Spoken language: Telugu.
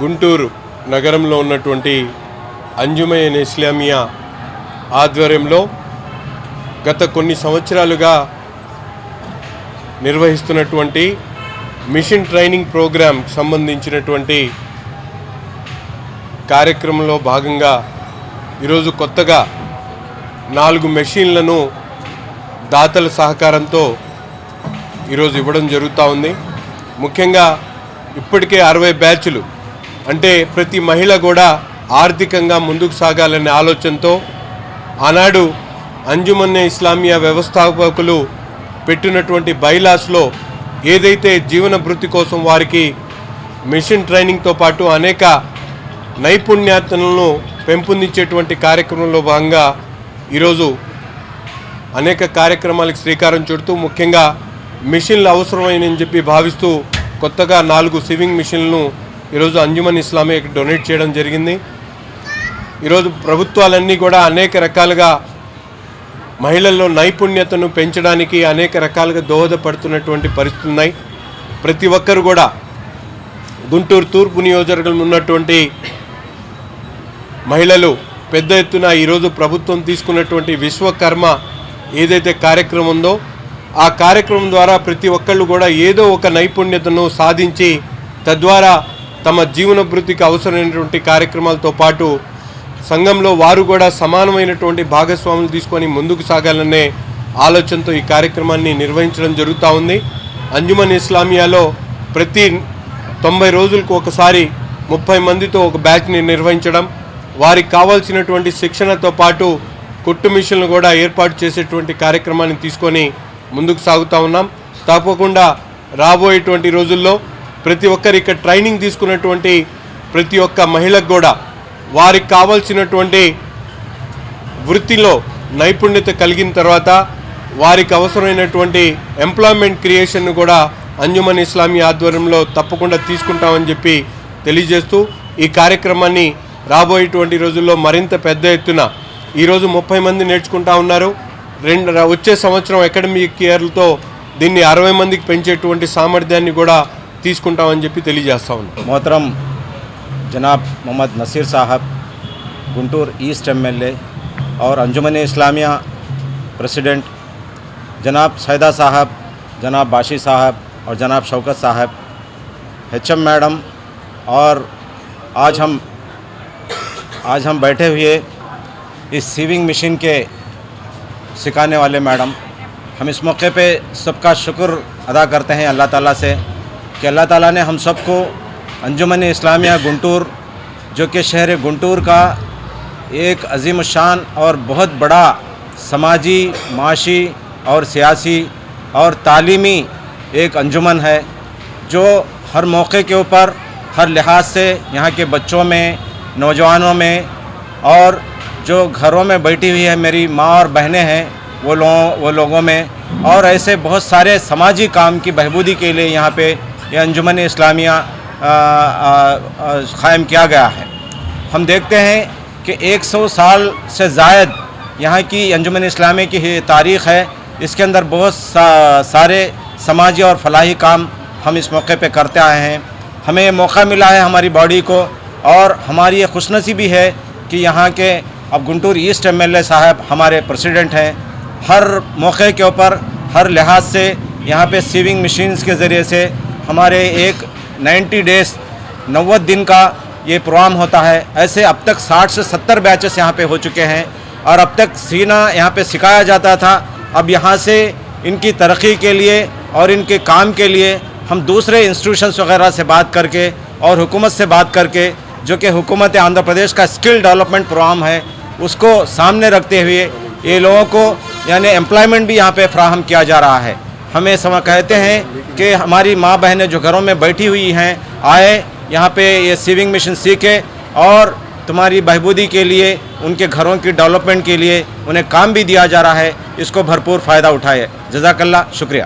గుంటూరు నగరంలో ఉన్నటువంటి అంజుమన్ ఇస్లామియా ఆధ్వర్యంలో గత కొన్ని సంవత్సరాలుగా నిర్వహిస్తున్నటువంటి మిషన్ ట్రైనింగ్ ప్రోగ్రామ్ సంబంధించినటువంటి కార్యక్రమంలో భాగంగా ఈరోజు కొత్తగా 4 మెషిన్లను దాతల సహకారంతో ఈరోజు ఇవ్వడం జరుగుతూ ఉంది. ముఖ్యంగా ఇప్పటికే 60 బ్యాచ్లు, అంటే ప్రతి మహిళ కూడా ఆర్థికంగా ముందుకు సాగాలనే ఆలోచనతో ఆనాడు అంజుమన్ ఇస్లామియా వ్యవస్థాపకులు పెట్టినటువంటి బైలాస్లో ఏదైతే జీవన భృతి కోసం వారికి మిషన్ ట్రైనింగ్తో పాటు అనేక నైపుణ్యతలను పెంపొందించేటువంటి కార్యక్రమంలో భాగంగా ఈరోజు అనేక కార్యక్రమాలకు శ్రీకారం చుడుతూ ముఖ్యంగా మిషన్లు అవసరమైనని చెప్పి భావిస్తూ కొత్తగా 4 సివింగ్ మిషన్లను ఈరోజు అంజుమన్ ఇస్లామియాకి డొనేట్ చేయడం జరిగింది. ఈరోజు ప్రభుత్వాలన్నీ కూడా అనేక రకాలుగా మహిళల్లో నైపుణ్యతను పెంచడానికి అనేక రకాలుగా దోహదపడుతున్నటువంటి పరిస్థితులు ఉన్నాయి. ప్రతి ఒక్కరు కూడా గుంటూరు తూర్పు నియోజకవర్గంలో ఉన్నటువంటి మహిళలు పెద్ద ఎత్తున ఈరోజు ప్రభుత్వం తీసుకున్నటువంటి విశ్వకర్మ ఏదైతే కార్యక్రమం ఉందో ఆ కార్యక్రమం ద్వారా ప్రతి ఒక్కళ్ళు కూడా ఏదో ఒక నైపుణ్యతను సాధించి తద్వారా తమ జీవన భృతికి అవసరమైనటువంటి కార్యక్రమాలతో పాటు సంఘంలో వారు కూడా సమానమైనటువంటి భాగస్వాములు తీసుకొని ముందుకు సాగాలనే ఆలోచనతో ఈ కార్యక్రమాన్ని నిర్వహించడం జరుగుతూ ఉంది. అంజుమన్ ఇస్లామియాలో ప్రతి 90 రోజులకు ఒకసారి 30 మందితో ఒక బ్యాచ్ని నిర్వహించడం, వారికి కావాల్సినటువంటి శిక్షణతో పాటు కుట్టు మిషన్లు కూడా ఏర్పాటు చేసేటువంటి కార్యక్రమాన్ని తీసుకొని ముందుకు సాగుతూ ఉన్నాం. తప్పకుండా రాబోయేటువంటి రోజుల్లో ప్రతి ఒక్కరు ఇక్కడ ట్రైనింగ్ తీసుకున్నటువంటి ప్రతి ఒక్క మహిళకు కూడా వారికి కావాల్సినటువంటి వృత్తిలో నైపుణ్యత కలిగిన తర్వాత వారికి అవసరమైనటువంటి ఎంప్లాయ్మెంట్ క్రియేషన్ను కూడా అంజుమన్ ఇస్లామియా ఆధ్వర్యంలో తప్పకుండా తీసుకుంటామని చెప్పి తెలియజేస్తూ ఈ కార్యక్రమాన్ని రాబోయేటువంటి రోజుల్లో మరింత పెద్ద ఎత్తున ఈరోజు 30 మంది నేర్చుకుంటా ఉన్నారు. వచ్చే సంవత్సరం అకాడమిక్ ఇయర్లతో దీన్ని 60 మందికి పెంచేటువంటి సామర్థ్యాన్ని కూడా తీసుకుంటామని చెప్పి తెలియజేస్తా ఉన్నాం. मोहतरम जनाब मोहम्मद नसीर साहब गुंटूर ईस्ट एमएलए और अंजुमन इस्लामिया प्रेसिडेंट जनाब सैदा साहब, जनाब बाशी साहब और जनाब शौकत साहब, HM मैडम और आज हम बैठे हुए इस सीविंग मशीन के सिखाने वाले मैडम, हम इस मौके पे सबका शुक्र अदा करते हैं अल्लाह ताला से कि अल्लाह ताला ने हम सबको अंजुमन इस्लामिया गुंटूर जो कि शहर गुंटूर का एक अजीम शान और बहुत बड़ा समाजी, माशी और सियासी और तालीमी एक अंजुमन है, जो हर मौके के ऊपर हर लिहाज से यहाँ के बच्चों में, नौजवानों में और जो घरों में बैठी हुई है मेरी माँ और बहनें हैं वो लोगों में और ऐसे बहुत सारे समाजी काम की बहबूदी के लिए यहाँ पे यह अंजुमन इस्लामिया क़ायम किया गया है। हम देखते हैं कि 100 साल से ज़ायद यहाँ की अंजुमन इस्लामिया की तारीख़ है। इसके अंदर बहुत सारे समाजी और फलाही काम हम इस मौके पे करते आए हैं। हमें ये मौका मिला है हमारी बॉडी को और हमारी ये खुशनसीबी है कि यहाँ के अब गुंटूर ईस्ट एमएलए साहब हमारे प्रेसिडेंट हैं। हर मौके के ऊपर हर लिहाज से यहाँ पे सीविंग मशीन्स के ज़रिए से हमारे एक 90 डेज़ 90 दिन का ये प्रोग्राम होता है। ऐसे अब तक 60 से 70 बैचेस यहाँ पे हो चुके हैं और अब तक सीना यहाँ पे सिखाया जाता था। अब यहाँ से इनकी तरक्की के लिए और इनके काम के लिए हम दूसरे इंस्टीट्यूशंस वगैरह से बात करके और हुकूमत से बात करके, जो कि हुकूमत आंध्र प्रदेश का स्किल डेवलपमेंट प्रोग्राम है, उसको सामने रखते हुए ये लोगों को यानी एम्प्लॉयमेंट भी यहाँ पे फ्राहम किया जा रहा है। हमें कहते हैं कि हमारी माँ बहनें जो घरों में बैठी हुई हैं आए यहाँ पे ये सीविंग मशीन सीखे और तुम्हारी बहबूदी के लिए, उनके घरों की डेवलपमेंट के लिए उन्हें काम भी दिया जा रहा है। इसको भरपूर फ़ायदा उठाए। जज़ाकल्लाह, शुक्रिया।